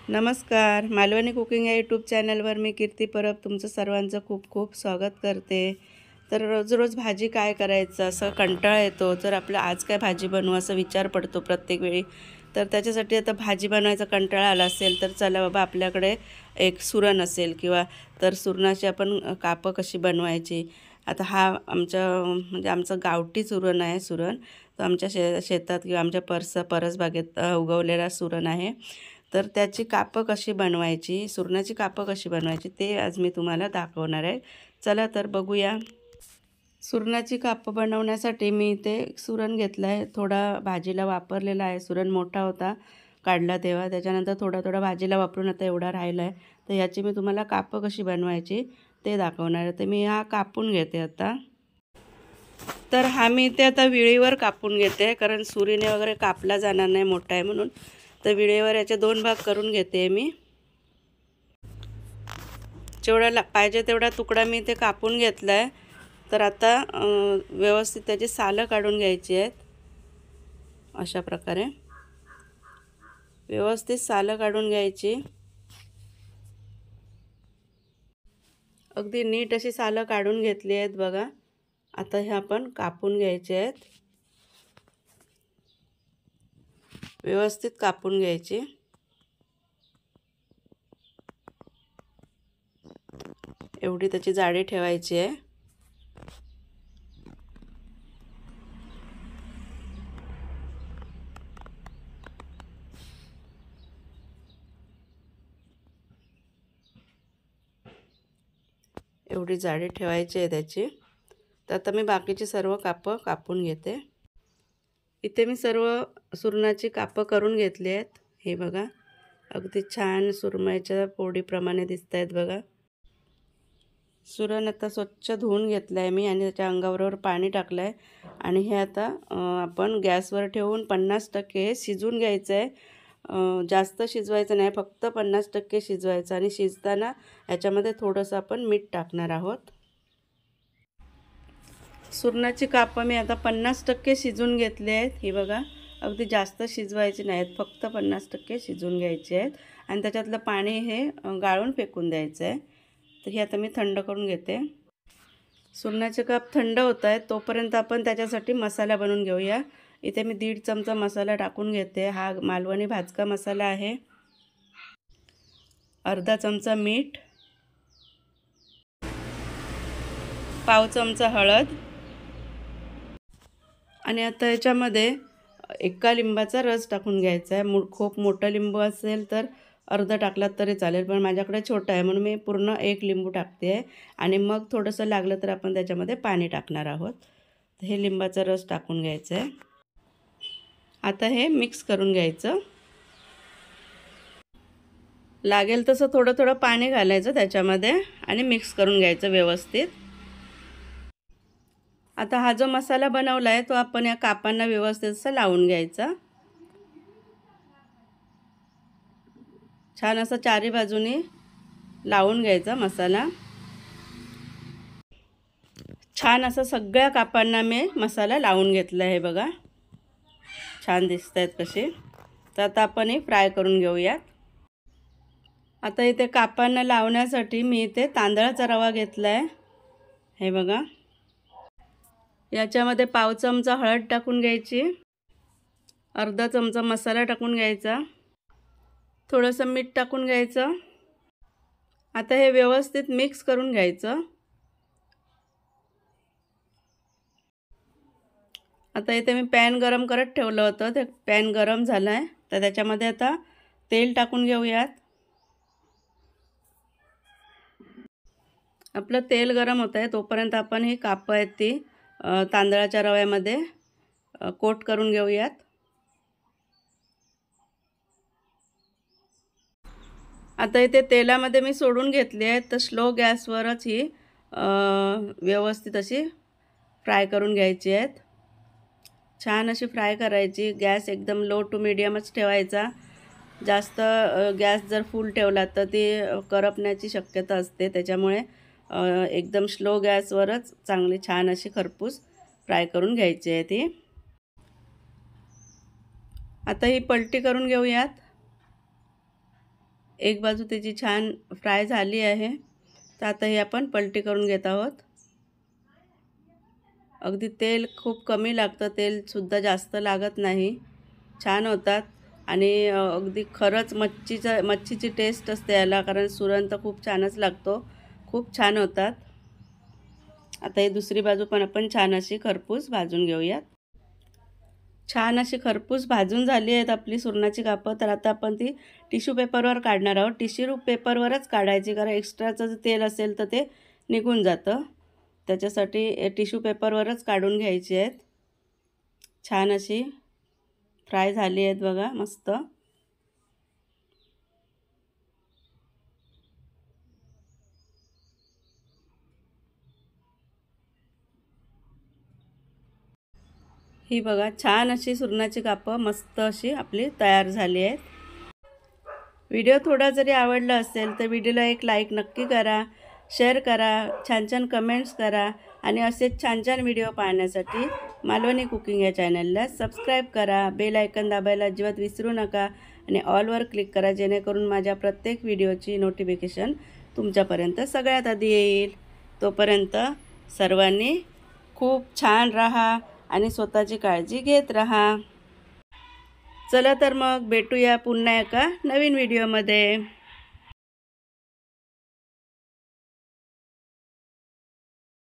नमस्कार. मालवणी कुकिंग या यूट्यूब चॅनलवर मी कीर्ती परब तुमचं सर्वांचं खूप खूप स्वागत करते. तर रोज रोज भाजी काय करायचं असं कंटाळा येतो. तर आपलं आज काय भाजी बनवू असा विचार पडतो प्रत्येक वेळी. तर त्याच्यासाठी आता भाजी बनवायचा कंटाळा आला असेल तर चला बाबा आपल्याकडे एक सुरण असेल किंवा तर सुरणाची आपण कापं कशी बनवायची. आता हा म्हणजे आमचं गावठी सुरण आहे. तो आमच्या शेतात किंवा आमच्या परसबागेत उगवलेला सुरण आहे. तर त्याची कापं कशी बनवायची, सुरणाची कापं कशी बनवायची ते आज मी तुम्हाला दाखवणार आहे. चला तर बघूया. सुरणाची कापं बनवण्यासाठी मी इथे सुरण घेतलं आहे. थोडा भाजीला वापरलेला आहे. सुरण मोठा होता काढला तेव्हा. त्याच्यानंतर थोडा थोडा भाजीला वापरून आता एवढा राहिला आहे. तर याची मी तुम्हाला कापं कशी बनवायची ते दाखवणार आहे. तर मी हा कापून घेते आता. तर हा मी इथे आता विळीवर कापून घेते कारण सुरीने वगैरे कापला जाणार नाही, मोठा आहे म्हणून. तर विळेवर याचे 2 भाग करून घेते मी. जेवढा पाहिजे तेवढा तुकडा मी ते कापून घेतला आहे. तर आता व्यवस्थित त्याची सालं काढून घ्यायची आहेत. अशा प्रकारे व्यवस्थित सालं काढून घ्यायची. अगदी नीट अशी सालं काढून घेतली आहेत बघा. आता हे आपण कापून घ्यायचे आहेत. व्यवस्थित कापून घ्यायची. एवढी त्याची जाडी ठेवायची आहे. एवढी जाडी ठेवायची आहे त्याची. तर आता मी बाकीची सर्व कापं कापून घेते. इथे मी सर्व सुरणाची कापं करून घेतली आहेत. हे बघा अगदी छान सुरमईच्या पोळीप्रमाणे दिसत आहेत बघा. सुरण आता स्वच्छ धुवून घेतलं आहे मी आणि त्याच्या अंगाबरोबर पाणी टाकलं आहे. आणि हे आता आपण गॅसवर ठेवून 50% शिजवून घ्यायचं आहे. जास्त शिजवायचं नाही, फक्त 50% शिजवायचं. आणि शिजताना ह्याच्यामध्ये थोडंसं आपण मीठ टाकणार आहोत. सुरणाची कापं मी आता 50% शिजवून घेतले आहेत. ही बघा अगदी जास्त शिजवायची नाहीत, फक्त 50% शिजवून घ्यायचे आहेत. आणि त्याच्यातलं पाणी हे गाळून फेकून द्यायचं आहे. तर हे आता मी थंड करून घेते. सुरणाचे काप थंड होत आहेत तोपर्यंत आपण त्याच्यासाठी मसाला बनवून घेऊया. इथे मी 1.5 चमचा मसाला टाकून घेते. हा मालवणी भाजका मसाला आहे. अर्धा चमचा मीठ, पाव चमचा हळद. आणि आता याच्यामध्ये एका लिंबाचा रस टाकून घ्यायचा आहे. खूप मोठा लिंबू असेल तर अर्धा टाकलात तरी चालेल, पण माझ्याकडे छोटा आहे म्हणून मी पूर्ण 1 लिंबू टाकते आहे. आणि मग थोडंसं लागलं तर आपण त्याच्यामध्ये पाणी टाकणार आहोत. तर हे लिंबाचा रस टाकून घ्यायचं आहे. आता हे मिक्स करून घ्यायचं. लागेल तसं थोडं थोडं पाणी घालायचं त्याच्यामध्ये आणि मिक्स करून घ्यायचं व्यवस्थित. आता हा जो मसाला बनवला आहे तो आपण या कापांना व्यवस्थित असं लावून घ्यायचा. छान असं चारी बाजूनी लावून घ्यायचा मसाला. छान असं सगळ्या कापांना मी मसाला लावून घेतला आहे बघा. छान दिसत आहेत कसे. तर आता आपण हे फ्राय करून घेऊयात. आता इथे कापांना लावण्यासाठी मी इथे तांदळाचा रवा घेतला आहे. हे बघा याच्यामध्ये पाव चमचा हळद टाकून घ्यायची. अर्धा चमचा मसाला टाकून घ्यायचा. थोडंसं मीठ टाकून घ्यायचं. आता हे व्यवस्थित मिक्स करून घ्यायचं. आता इथे मी पॅन गरम करत ठेवलं होतं. ते पॅन गरम झालं आहे तर त्याच्यामध्ये आता तेल टाकून घेऊयात. आपलं तेल गरम होत आहे तोपर्यंत आपण ही कापं आहेत ती तांदळाच्या रव्यामध्ये कोट करून घेऊयात. आता इथे तेलामध्ये मी सोडून घेतली आहे. तर स्लो गॅसवरच ही व्यवस्थित अशी फ्राय करून घ्यायची आहेत. छान अशी फ्राय करायची. गॅस एकदम लो टू मीडियमच ठेवायचा. जास्त गॅस जर फुल ठेवला तर ती करपण्याची शक्यता असते. त्याच्यामुळे एकदम स्लो गॅसवरच चांगली छान अशी खरपूस फ्राय करून घ्यायची आहे ती. आता ही पलटी करून घेऊयात. एक बाजू त्याची छान फ्राय झाली आहे, तर आता हे आपण पलटी करून घेत आहोत. अगदी तेल खूप कमी लागतं, तेलसुद्धा जास्त लागत नाही. छान होतात आणि अगदी खरंच मच्छीची टेस्ट असते याला, कारण सुरण तर खूप छानच लागतो. खूप छान होतात. आता ही दुसरी बाजू पण आपण छान अशी खरपूस भाजून घेऊयात. छान अशी खरपूस भाजून झाली आहेत आपली सुरणाची कापं. तर आता आपण ती टिश्यू पेपरवर काढणार आहोत. टिश्यू पेपरवरच काढायची, कारण एक्स्ट्राचं जे तेल असेल तर ते निघून जातं. त्याच्यासाठी टिश्यू पेपरवरच काढून घ्यायची आहेत. छान अशी फ्राय झाली आहेत बघा, मस्त. ही बघा छान अशी सुरणाची कापं मस्त अशी आपली तयार झाली आहेत. व्हिडिओ थोडा जरी आवडला असेल तर व्हिडिओला एक लाईक नक्की करा, शेअर करा, छान छान कमेंट्स करा आणि असेच छान छान व्हिडिओ पाहण्यासाठी मालवणी कुकिंग या चॅनलला सबस्क्राईब करा. बेल आयकन दाबायला अजिबात विसरू नका आणि ऑलवर क्लिक करा, जेणेकरून माझ्या प्रत्येक व्हिडिओची नोटिफिकेशन तुमच्यापर्यंत सगळ्यात आधी येईल. तोपर्यंत सर्वांनी खूप छान राहा आणि स्वतःची काळजी घेत राहा. चला तर मग भेटूया पुन्हा एका नवीन व्हिडिओमध्ये.